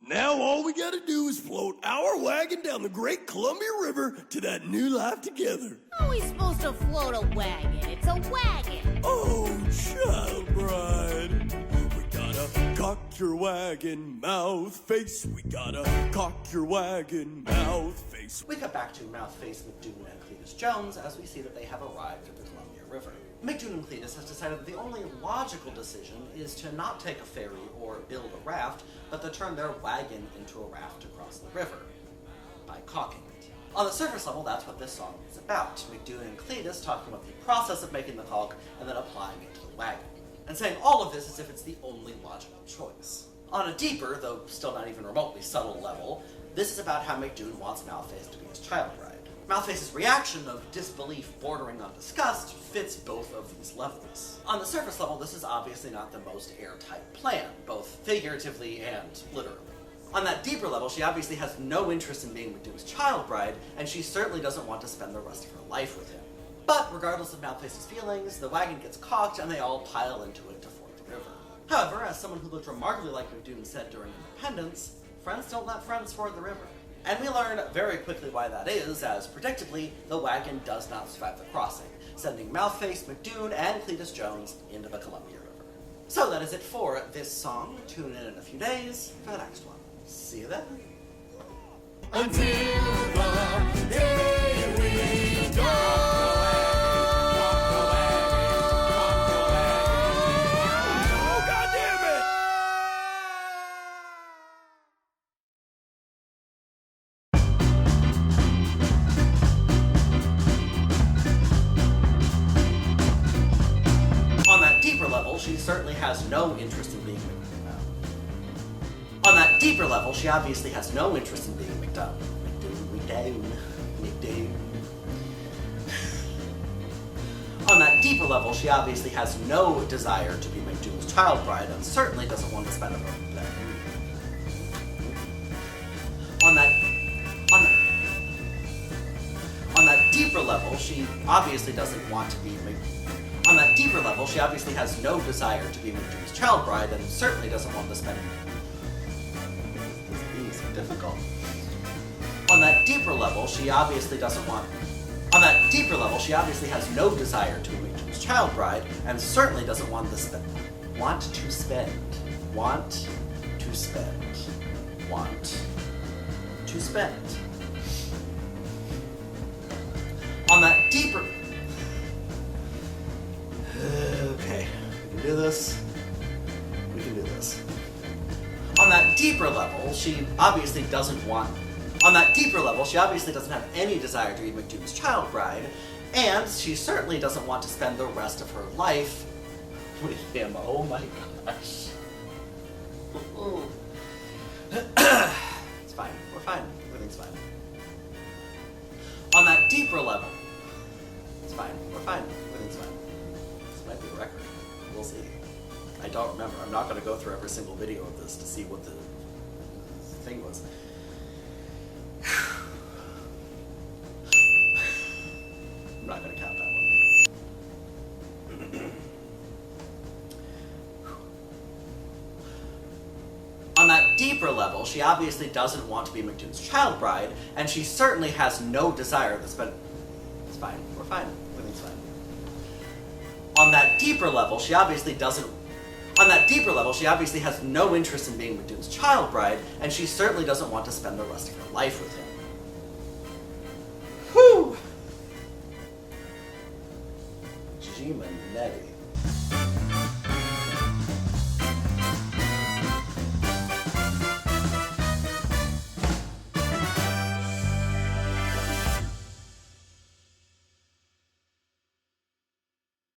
Now all we gotta do is float our wagon down the Great Columbia River to that new life together. How are we supposed to float a wagon? It's a wagon. Oh, child bride. We gotta cock your wagon, mouth, face. We gotta cock your wagon, mouth, face. We cut back to Mouth, Face, McDoon, and Cletus Jones as we see that they have arrived at the Columbia River. McDoon and Cletus has decided that the only logical decision is to not take a ferry or build a raft, but to turn their wagon into a raft to cross the river by caulking it. On the surface level, that's what this song is about. McDoon and Cletus talking about the process of making the caulk and then applying it to the wagon, and saying all of this as if it's the only logical choice. On a deeper, though still not even remotely subtle level, this is about how McDoon wants Mouthface to be his child bride. Mouthface's reaction of disbelief bordering on disgust fits both of these levels. On the surface level, this is obviously not the most airtight plan, both figuratively and literally. On that deeper level, she obviously has no interest in being McDoon's child bride, and she certainly doesn't want to spend the rest of her life with him. But regardless of Mouthface's feelings, the wagon gets caulked and they all pile into it to ford the river. However, as someone who looked remarkably like McDoon said during independence, friends don't let friends ford the river. And we learn very quickly why that is, as predictably, the wagon does not survive the crossing, sending Mouthface, McDoon, and Cletus Jones into the Columbia River. So that is it for this song. Tune in a few days for the next one. See you then. Until the day we die. Oh, God damn it! On that deeper level, she certainly has no interest in being On that deeper level, she obviously has no interest in being McDown. On that deeper level, she obviously has no desire to be McDoon's child bride and certainly doesn't want to spend a On that deeper level, she obviously doesn't want to be On that deeper level, she obviously has no desire to be McDoon's child bride and certainly doesn't want to spend difficult. On that deeper level, she obviously doesn't want... On that deeper level, she obviously has no desire to be McDoon's child bride, and certainly doesn't want to spend... Want to spend. Want to spend. Want to spend. On that deeper... Okay, we can do this. We can do this. On that deeper level, she obviously doesn't want... On that deeper level, she obviously doesn't have any desire to be McDoon's child bride, and she certainly doesn't want to spend the rest of her life with him. Oh my gosh. It's fine. We're fine. Everything's fine. On that deeper level... It's fine. We're fine. Everything's fine. This might be a record. We'll see. I don't remember. I'm not going to go through every single video of this to see what the thing was. I'm not going to count that one. On that deeper level, she obviously doesn't want to be McDoon's child bride, and she certainly has no desire to spend... It's fine. We're fine. Everything's fine. On that deeper level, she obviously doesn't... On that deeper level, she obviously has no interest in being McDoon's child bride, and she certainly doesn't want to spend the rest of her life with him. Whew! G. Manetti.